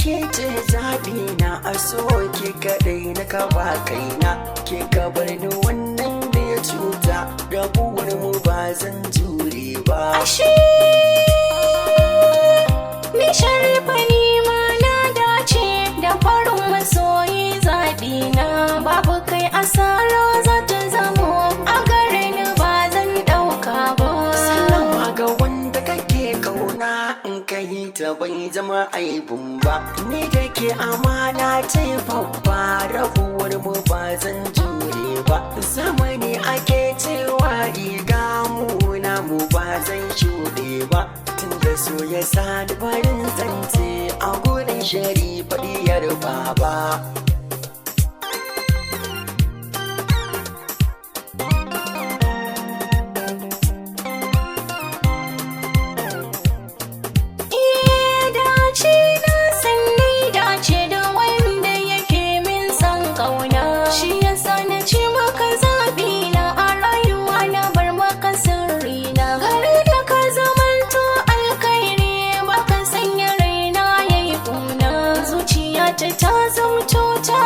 ke ce zaɓi na a so ke kaɗai na kaba kaina ke kabar ni wannan da ya cuta rabuwar mu ba zan jure ba. Ashe ni Sharifa ni ma na dace da farin masoyi zaɓi na babu kai asara za ta zamo a gare ni ba zan ɗauka ba. Sallama ga wanda kake kauna in ka yi ta bai zama aibun ba ni da ke amana ce babba rabuwar mu ba zan jure ba. Zamani ake cewa riga muna mu ba zan shuɗe ba tunda so ya sani barin zance a gurin Sharifa diyar baba. Ta zamto ta